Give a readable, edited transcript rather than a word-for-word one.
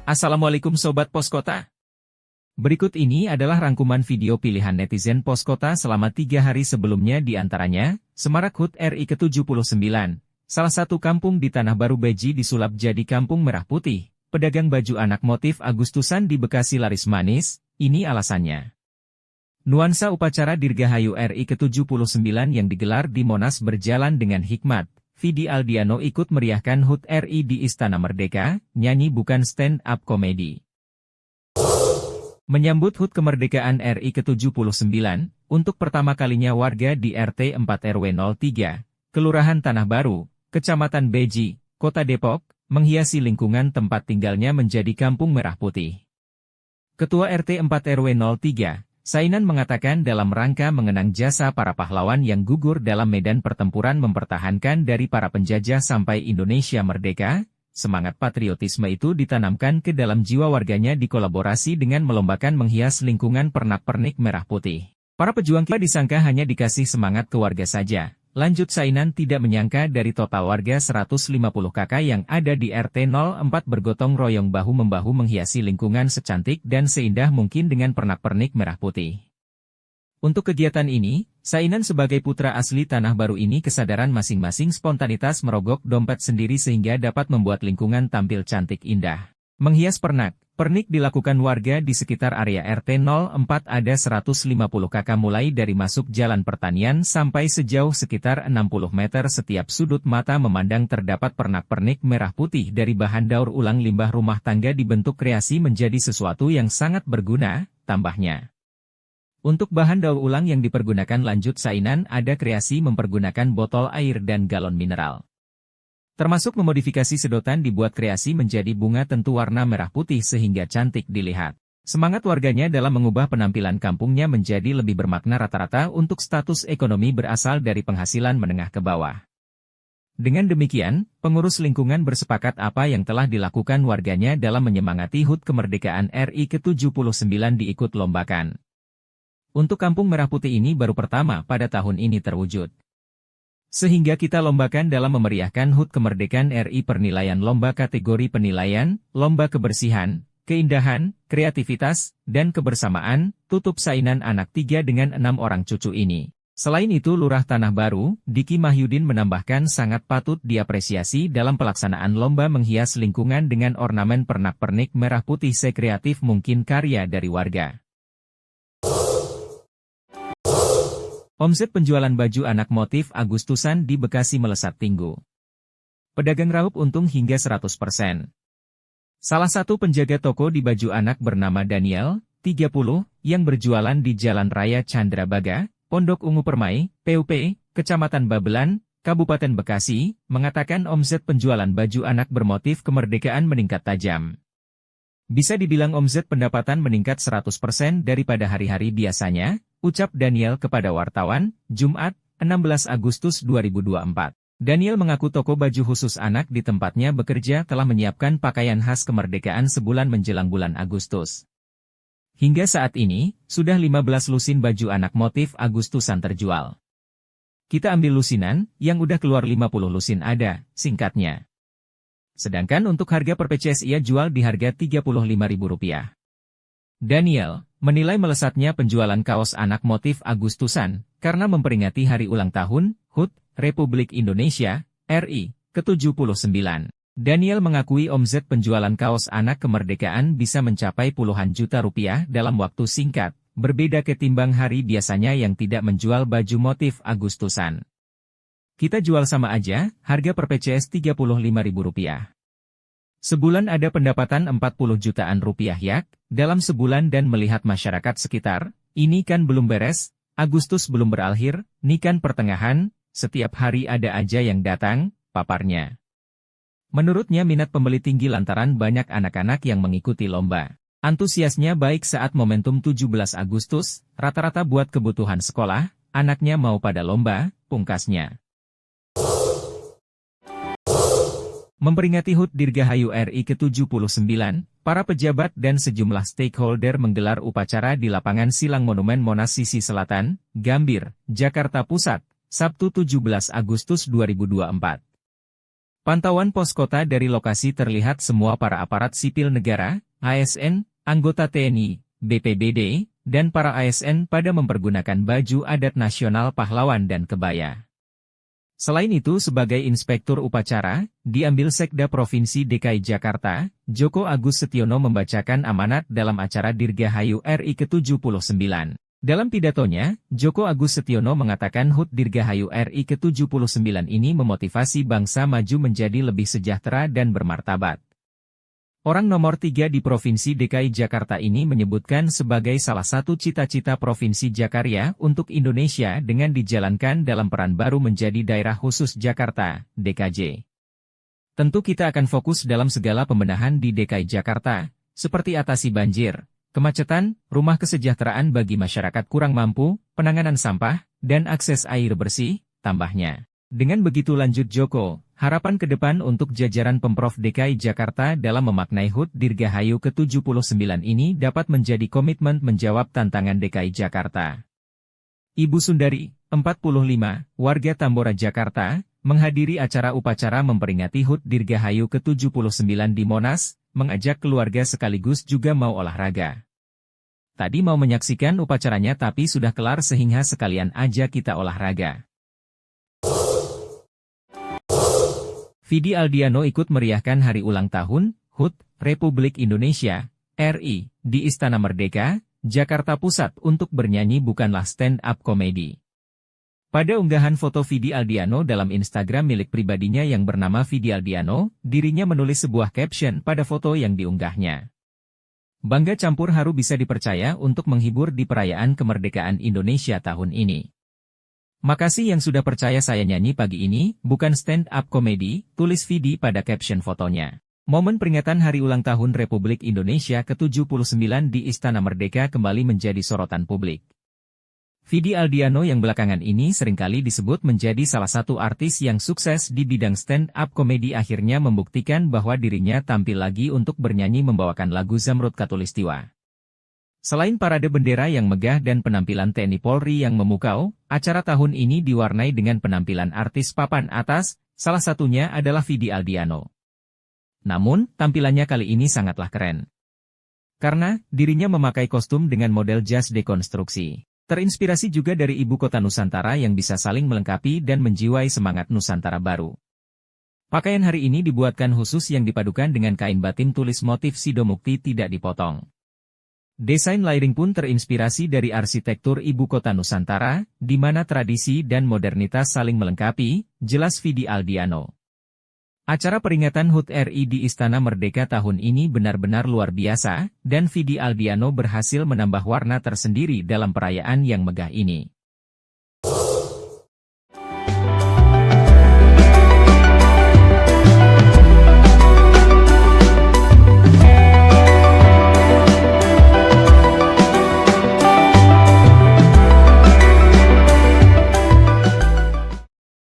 Assalamualaikum Sobat Poskota. Berikut ini adalah rangkuman video pilihan netizen Poskota selama 3 hari sebelumnya, di antaranya, Semarak HUT RI ke-79, salah satu kampung di Tanah Baru Beji disulap jadi kampung merah putih, pedagang baju anak motif Agustusan di Bekasi laris manis, ini alasannya. Nuansa upacara Dirgahayu RI ke-79 yang digelar di Monas berjalan dengan hikmat. Vidi Aldiano ikut meriahkan HUT RI di Istana Merdeka, nyanyi bukan stand-up komedi. Menyambut HUT kemerdekaan RI ke-79, untuk pertama kalinya warga di RT 4 RW 03, Kelurahan Tanah Baru, Kecamatan Beji, Kota Depok, menghiasi lingkungan tempat tinggalnya menjadi kampung merah putih. Ketua RT 4 RW 03, Sainan mengatakan dalam rangka mengenang jasa para pahlawan yang gugur dalam medan pertempuran mempertahankan dari para penjajah sampai Indonesia merdeka, semangat patriotisme itu ditanamkan ke dalam jiwa warganya dikolaborasi dengan melombakan menghias lingkungan pernak-pernik merah putih. Para pejuang kita disangka hanya dikasih semangat ke warga saja. Lanjut Sainan tidak menyangka dari total warga 150 kakak yang ada di RT 04 bergotong royong bahu-membahu menghiasi lingkungan secantik dan seindah mungkin dengan pernak-pernik merah putih. Untuk kegiatan ini, Sainan sebagai putra asli Tanah Baru ini kesadaran masing-masing spontanitas merogoh dompet sendiri sehingga dapat membuat lingkungan tampil cantik indah. Menghias pernak-pernik dilakukan warga di sekitar area RT 04 ada 150 kakak mulai dari masuk jalan pertanian sampai sejauh sekitar 60 meter setiap sudut mata memandang terdapat pernak-pernik merah putih dari bahan daur ulang limbah rumah tangga dibentuk kreasi menjadi sesuatu yang sangat berguna, tambahnya. Untuk bahan daur ulang yang dipergunakan lanjut Sainan ada kreasi mempergunakan botol air dan galon mineral. Termasuk memodifikasi sedotan dibuat kreasi menjadi bunga tentu warna merah putih sehingga cantik dilihat. Semangat warganya dalam mengubah penampilan kampungnya menjadi lebih bermakna rata-rata untuk status ekonomi berasal dari penghasilan menengah ke bawah. Dengan demikian, pengurus lingkungan bersepakat apa yang telah dilakukan warganya dalam menyemangati HUT kemerdekaan RI ke-79 diikut lombakan. Untuk kampung merah putih ini baru pertama pada tahun ini terwujud. Sehingga kita lombakan dalam memeriahkan HUT kemerdekaan RI pernilaian lomba kategori penilaian, lomba kebersihan, keindahan, kreativitas, dan kebersamaan, tutup Sainan anak 3 dengan 6 orang cucu ini. Selain itu Lurah Tanah Baru, Diki Mahyudin menambahkan sangat patut diapresiasi dalam pelaksanaan lomba menghias lingkungan dengan ornamen pernak-pernik merah putih sekreatif mungkin karya dari warga. Omset penjualan baju anak motif Agustusan di Bekasi melesat tinggi. Pedagang raup untung hingga 100%. Salah satu penjaga toko di baju anak bernama Daniel, 30, yang berjualan di Jalan Raya Candrabaga, Pondok Ungu Permai, PUP, Kecamatan Babelan, Kabupaten Bekasi, mengatakan omset penjualan baju anak bermotif kemerdekaan meningkat tajam. Bisa dibilang omset pendapatan meningkat 100% daripada hari-hari biasanya, ucap Daniel kepada wartawan, Jumat, 16 Agustus 2024. Daniel mengaku toko baju khusus anak di tempatnya bekerja telah menyiapkan pakaian khas kemerdekaan sebulan menjelang bulan Agustus. Hingga saat ini, sudah 15 lusin baju anak motif Agustusan terjual. Kita ambil lusinan, yang udah keluar 50 lusin ada, singkatnya. Sedangkan untuk harga per pcs ia jual di harga Rp35.000. Daniel menilai melesatnya penjualan kaos anak motif Agustusan karena memperingati hari ulang tahun HUT Republik Indonesia RI ke-79. Daniel mengakui omset penjualan kaos anak kemerdekaan bisa mencapai puluhan juta rupiah dalam waktu singkat, berbeda ketimbang hari biasanya yang tidak menjual baju motif Agustusan. Kita jual sama aja, harga per pcs Rp35.000. Sebulan ada pendapatan 40 jutaan rupiah yak, dalam sebulan dan melihat masyarakat sekitar, ini kan belum beres, Agustus belum berakhir, ini kan pertengahan, setiap hari ada aja yang datang, paparnya. Menurutnya minat pembeli tinggi lantaran banyak anak-anak yang mengikuti lomba. Antusiasnya baik saat momentum 17 Agustus, rata-rata buat kebutuhan sekolah, anaknya mau pada lomba, pungkasnya. Memperingati HUT Dirgahayu RI ke-79, para pejabat dan sejumlah stakeholder menggelar upacara di lapangan Silang Monumen Monas sisi Selatan, Gambir, Jakarta Pusat, Sabtu 17 Agustus 2024. Pantauan pos kota dari lokasi terlihat semua para aparat sipil negara, ASN, anggota TNI, BPBD, dan para ASN pada mempergunakan baju adat nasional pahlawan dan kebaya. Selain itu sebagai inspektur upacara, diambil Sekda Provinsi DKI Jakarta, Joko Agus Setiono membacakan amanat dalam acara Dirgahayu RI ke-79. Dalam pidatonya, Joko Agus Setiono mengatakan HUT Dirgahayu RI ke-79 ini memotivasi bangsa maju menjadi lebih sejahtera dan bermartabat. Orang nomor 3 di Provinsi DKI Jakarta ini menyebutkan sebagai salah satu cita-cita Provinsi Jakarta untuk Indonesia dengan dijalankan dalam peran baru menjadi daerah khusus Jakarta, DKJ. Tentu kita akan fokus dalam segala pembenahan di DKI Jakarta, seperti atasi banjir, kemacetan, rumah kesejahteraan bagi masyarakat kurang mampu, penanganan sampah, dan akses air bersih, tambahnya. Dengan begitu lanjut Joko, harapan ke depan untuk jajaran Pemprov DKI Jakarta dalam memaknai HUT Dirgahayu ke-79 ini dapat menjadi komitmen menjawab tantangan DKI Jakarta. Ibu Sundari, 45, warga Tambora, Jakarta, menghadiri acara upacara memperingati HUT Dirgahayu ke-79 di Monas, mengajak keluarga sekaligus juga mau olahraga. Tadi mau menyaksikan upacaranya tapi sudah kelar sehingga sekalian aja kita olahraga. Vidi Aldiano ikut meriahkan hari ulang tahun HUT Republik Indonesia RI di Istana Merdeka, Jakarta Pusat untuk bernyanyi bukanlah stand-up komedi. Pada unggahan foto Vidi Aldiano dalam Instagram milik pribadinya yang bernama Vidi Aldiano, dirinya menulis sebuah caption pada foto yang diunggahnya. Bangga campur haru bisa dipercaya untuk menghibur di perayaan kemerdekaan Indonesia tahun ini. Makasih yang sudah percaya saya nyanyi pagi ini, bukan stand-up komedi, tulis Vidi pada caption fotonya. Momen peringatan Hari Ulang Tahun Republik Indonesia ke-79 di Istana Merdeka kembali menjadi sorotan publik. Vidi Aldiano yang belakangan ini seringkali disebut menjadi salah satu artis yang sukses di bidang stand-up komedi akhirnya membuktikan bahwa dirinya tampil lagi untuk bernyanyi membawakan lagu Zamrud Khatulistiwa. Selain parade bendera yang megah dan penampilan TNI Polri yang memukau, acara tahun ini diwarnai dengan penampilan artis papan atas, salah satunya adalah Vidi Aldiano. Namun, tampilannya kali ini sangatlah keren. Karena, dirinya memakai kostum dengan model jas dekonstruksi. Terinspirasi juga dari ibu kota Nusantara yang bisa saling melengkapi dan menjiwai semangat Nusantara baru. Pakaian hari ini dibuatkan khusus yang dipadukan dengan kain batin tulis motif Sidomukti tidak dipotong. Desain layering pun terinspirasi dari arsitektur ibu kota Nusantara, di mana tradisi dan modernitas saling melengkapi, jelas Vidi Aldiano. Acara peringatan HUT RI di Istana Merdeka tahun ini benar-benar luar biasa, dan Vidi Aldiano berhasil menambah warna tersendiri dalam perayaan yang megah ini.